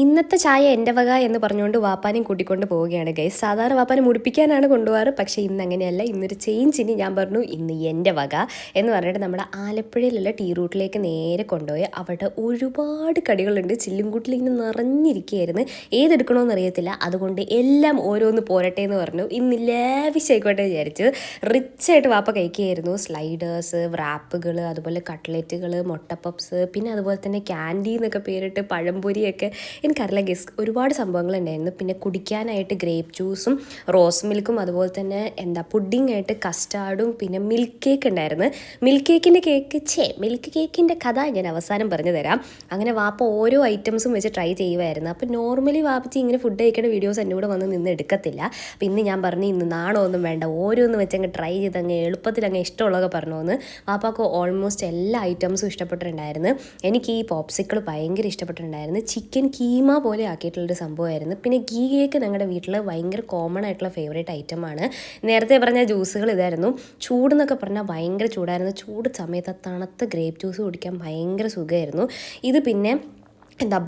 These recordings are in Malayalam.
ഇന്നത്തെ ചായ എൻ്റെ വക എന്ന് പറഞ്ഞുകൊണ്ട് വാപ്പാനെയും കൂട്ടിക്കൊണ്ട് പോവുകയാണ് ഗൈസ്. സാധാരണ വാപ്പാനെ മുടിപ്പിക്കാനാണ് കൊണ്ടുപോകാറ്, പക്ഷേ ഇന്ന് അങ്ങനെയല്ല. ഇന്നൊരു ചേഞ്ചിന് ഞാൻ പറഞ്ഞു ഇന്ന് എൻ്റെ വക എന്ന് പറഞ്ഞിട്ട് നമ്മുടെ ആലപ്പുഴയിലുള്ള ടീ റൂട്ടിലേക്ക് നേരെ കൊണ്ടുപോയി. അവിടെ ഒരുപാട് കടികളുണ്ട്. ചില്ലുംകൂട്ടിൽ ഇങ്ങനെ നിറഞ്ഞിരിക്കുകയായിരുന്നു. ഏതെടുക്കണമെന്ന് അറിയത്തില്ല, അതുകൊണ്ട് എല്ലാം ഓരോന്ന് പോരട്ടെ എന്ന് പറഞ്ഞു. ഇന്ന് ലാവിശായിക്കോട്ടെ വിചാരിച്ചു. റിച്ചായിട്ട് വാപ്പ കഴിക്കുകയായിരുന്നു. സ്ലൈഡേഴ്സ്, റാപ്പുകൾ, അതുപോലെ കട്ട്ലറ്റുകൾ, മുട്ട പപ്സ്, പിന്നെ അതുപോലെ തന്നെ ക്യാൻഡി എന്നൊക്കെ പേരിട്ട് പഴംപൊരിയൊക്കെ, എനിക്കറിയില്ല ഗസ്, ഒരുപാട് സംഭവങ്ങളുണ്ടായിരുന്നു. പിന്നെ കുടിക്കാനായിട്ട് ഗ്രേപ്പ് ജ്യൂസും റോസ് മിൽക്കും, അതുപോലെ തന്നെ പുഡിംഗ് ആയിട്ട് കസ്റ്റാർഡും, പിന്നെ മിൽക്ക് കേക്ക് ഉണ്ടായിരുന്നു. മിൽക്ക് കേക്കിൻ്റെ കഥ ഞാൻ അവസാനം പറഞ്ഞു തരാം. അങ്ങനെ വാപ്പ ഓരോ ഐറ്റംസും വെച്ച് ട്രൈ ചെയ്യുമായിരുന്നു. അപ്പോൾ നോർമലി വാപ്പച്ചി ഇങ്ങനെ ഫുഡ് കഴിക്കുന്ന വീഡിയോസ് എൻ്റെ കൂടെ വന്ന് നിന്ന് എടുക്കത്തില്ല. അപ്പോൾ ഇന്ന് ഞാൻ പറഞ്ഞു ഇന്ന് നാണോ ഒന്നും വേണ്ട, ഓരോന്ന് വെച്ച് അങ്ങ് ട്രൈ ചെയ്ത് അങ്ങ് എളുപ്പത്തിൽ അങ്ങ് ഇഷ്ടമുള്ളതൊക്കെ പറഞ്ഞോന്ന്. വാപ്പാക്ക് ഓൾമോസ്റ്റ് എല്ലാ ഐറ്റംസും ഇഷ്ടപ്പെട്ടിട്ടുണ്ടായിരുന്നു. എനിക്ക് ഈ പോപ്സിക്കിൾ ഭയങ്കര ഇഷ്ടപ്പെട്ടിട്ടുണ്ടായിരുന്നു. ചിക്കൻ കീമ പോലെ ആക്കിയിട്ടുള്ളൊരു സംഭവമായിരുന്നു. പിന്നെ ഗീ കേക്ക് ഞങ്ങളുടെ വീട്ടിൽ ഭയങ്കര കോമൺ ആയിട്ടുള്ള ഫേവറേറ്റ് ഐറ്റമാണ്. നേരത്തെ പറഞ്ഞ ജ്യൂസുകൾ ഇതായിരുന്നു. ചൂടെന്നൊക്കെ പറഞ്ഞാൽ ഭയങ്കര ചൂടായിരുന്നു. ചൂട് സമയത്ത് തണുത്ത ഗ്രേപ്പ് ജ്യൂസ് കുടിക്കാൻ ഭയങ്കര സുഖമായിരുന്നു. ഇത് പിന്നെ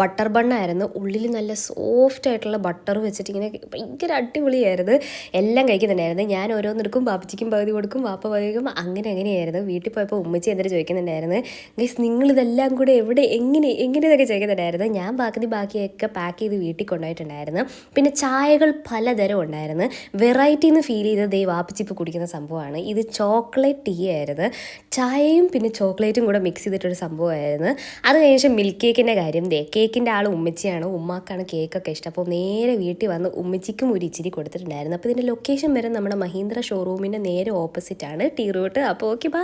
ബട്ടർ ബണ്ണായിരുന്നു. ഉള്ളിൽ നല്ല സോഫ്റ്റ് ആയിട്ടുള്ള ബട്ടർ വെച്ചിട്ട് ഇങ്ങനെ ഭയങ്കര അടിപൊളിയായിരുന്നു. എല്ലാം കഴിക്കുന്നുണ്ടായിരുന്നു. ഞാൻ ഓരോന്നെടുക്കും, പാപ്പച്ചിക്കും പകുതി കൊടുക്കും, വാപ്പ പകുതിക്കും, അങ്ങനെയായിരുന്നു. വീട്ടിൽ പോയപ്പോൾ ഉമ്മച്ചി എന്തൊരു ചോദിക്കുന്നുണ്ടായിരുന്നു, ഗൈസ് നിങ്ങളിതെല്ലാം കൂടെ എങ്ങനെ ഇതൊക്കെ ചോദിക്കുന്നുണ്ടായിരുന്നു. ഞാൻ ബാക്കിയൊക്കെ പാക്ക് ചെയ്ത് വീട്ടിൽ കൊണ്ടുപോയിട്ടുണ്ടായിരുന്നു. പിന്നെ ചായകൾ പലതരം ഉണ്ടായിരുന്നു. വെറൈറ്റി എന്ന് ഫീൽ ചെയ്ത് വാപ്പച്ചി ഇപ്പോൾ കുടിക്കുന്ന സംഭവമാണ്. ഇത് ചോക്ലേറ്റ് ടീ ആയിരുന്നു. ചായയും പിന്നെ ചോക്ലേറ്റും കൂടെ മിക്സ് ചെയ്തിട്ടൊരു സംഭവമായിരുന്നു. അത് കഴിഞ്ഞ മിൽക്ക് കേക്കിൻ്റെ കാര്യം, കേക്കിൻ്റെ ആൾ ഉമ്മച്ചിയാണ്. ഉമ്മാക്കാണ് കേക്കൊക്കെ ഇഷ്ടം. അപ്പോൾ നേരെ വീട്ടിൽ വന്ന് ഉമ്മച്ചിക്കും ഒരു ഇച്ചിരി കൊടുത്തിട്ടുണ്ടായിരുന്നു. അപ്പോൾ ഇതിൻ്റെ ലൊക്കേഷൻ വരെ നമ്മുടെ മഹീന്ദ്ര ഷോറൂമിൻ്റെ നേരെ ഓപ്പോസിറ്റാണ് ടീ റൂട്ട്. അപ്പോൾ ഓക്കെ, ബൈ.